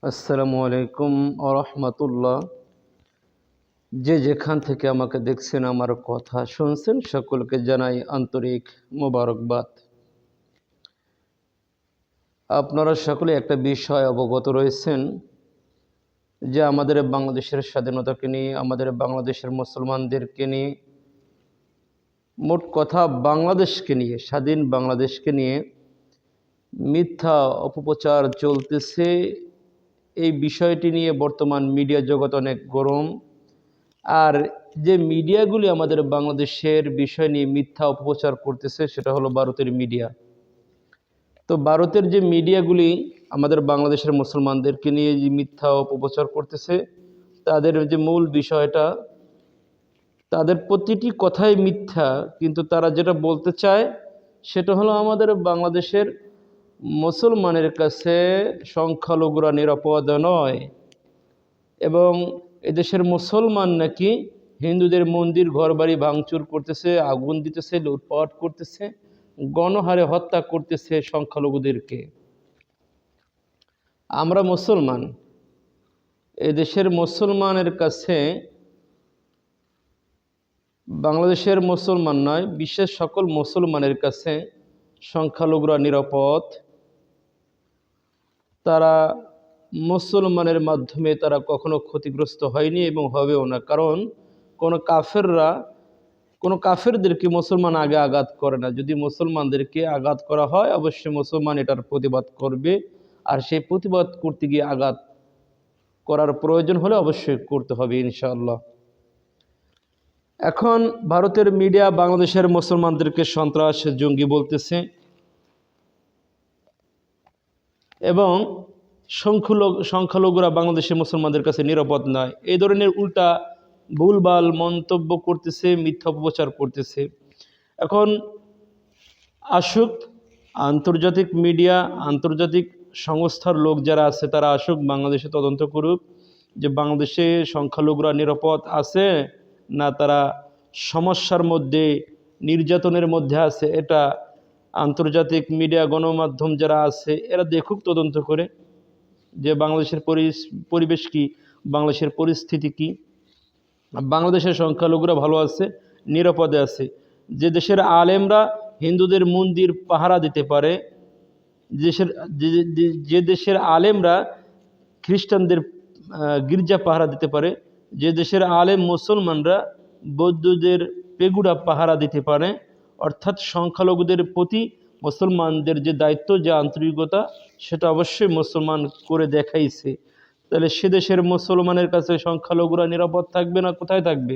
আসসালামু আলাইকুম আরহামাতুল্লাহ। যে যেখান থেকে আমাকে দেখছেন, আমার কথা শুনছেন, সকলকে জানাই আন্তরিক মোবারকবাদ। আপনারা সকলে একটা বিষয় অবগত রয়েছেন যে আমাদের বাংলাদেশের স্বাধীনতাকে নিয়ে, আমাদের বাংলাদেশের মুসলমানদেরকে নিয়ে, মোট কথা বাংলাদেশকে নিয়ে, স্বাধীন বাংলাদেশকে নিয়ে মিথ্যা অপপ্রচার চলতেছে। এই বিষয়টি নিয়ে বর্তমান মিডিয়া জগৎ অনেক গরম। আর যে মিডিয়াগুলি আমাদের বাংলাদেশের বিষয় নিয়ে মিথ্যা অপপ্রচার করতেছে সেটা হলো ভারতের মিডিয়া। তো ভারতের যে মিডিয়াগুলি আমাদের বাংলাদেশের মুসলমানদেরকে নিয়ে যে মিথ্যা অপপ্রচার করতেছে, তাদের যে মূল বিষয়টা, তাদের প্রতিটি কথাই মিথ্যা, কিন্তু তারা যেটা বলতে চায় সেটা হলো আমাদের বাংলাদেশের মুসলমানের কাছে সংখ্যালঘুরা নিরাপদ নয়, এবং এদেশের মুসলমান নাকি হিন্দুদের মন্দির ঘরবাড়ি ভাঙচুর করতেছে, আগুন দিতেছে, লুটপাট করতেছে, গণহারে হত্যা করতেছে সংখ্যালঘুদেরকে। আমরা মুসলমান, এদেশের মুসলমানের কাছে, বাংলাদেশের মুসলমান নয়, বিশ্বের সকল মুসলমানের কাছে সংখ্যালঘুরা নিরাপদ। তারা মুসলমানের মাধ্যমে তারা কখনো ক্ষতিগ্রস্ত হয়নি এবং হবেও না, কারণ কোনো কাফেরদেরকে মুসলমান আগে আঘাত করে না। যদি মুসলমানদেরকে আঘাত করা হয়, অবশ্যই মুসলমান এটার প্রতিবাদ করবে, আর সেই প্রতিবাদ করতে গিয়ে আঘাত করার প্রয়োজন হলে অবশ্যই করতে হবে ইনশাআল্লাহ। এখন ভারতের মিডিয়া বাংলাদেশের মুসলমানদেরকে সন্ত্রাস, জঙ্গি বলতেছে, এবং সংখ্যালঘুরা বাংলাদেশের মুসলমানদের কাছে নিরাপদ নয়, এই ধরনের উল্টা ভুলভাল মন্তব্য করতেছে, মিথ্যা অপপ্রচার করতেছে। এখন আসুক আন্তর্জাতিক মিডিয়া, আন্তর্জাতিক সংস্থার লোক যারা আছে তারা আসুক, বাংলাদেশে তদন্ত করুক যে বাংলাদেশে সংখ্যালঘুরা নিরাপদ আছে না তারা সমস্যার মধ্যে, নির্যাতনের মধ্যে আছে। এটা আন্তর্জাতিক মিডিয়া, গণমাধ্যম যারা আছে এরা দেখুক, তদন্ত করে যে বাংলাদেশের পরিবেশ কি, বাংলাদেশের পরিস্থিতি কি। বাংলাদেশের সংখ্যালঘুরা ভালো আছে, নিরাপদে আছে। যে দেশের আলেমরা হিন্দুদের মন্দির পাহারা দিতে পারে, যে দেশের আলেমরা খ্রিস্টানদের গির্জা পাহারা দিতে পারে, যে দেশের আলেম মুসলমানরা বৌদ্ধদের পেগুড়া পাহারা দিতে পারে, অর্থাৎ সংখ্যালঘুদের প্রতি মুসলমানদের যে দায়িত্ব, যে আন্তরিকতা, সেটা অবশ্যই মুসলমান করে দেখাইছে। তাহলে সে দেশের মুসলমানের কাছে সংখ্যালঘুরা নিরাপদ থাকবে না কোথায় থাকবে?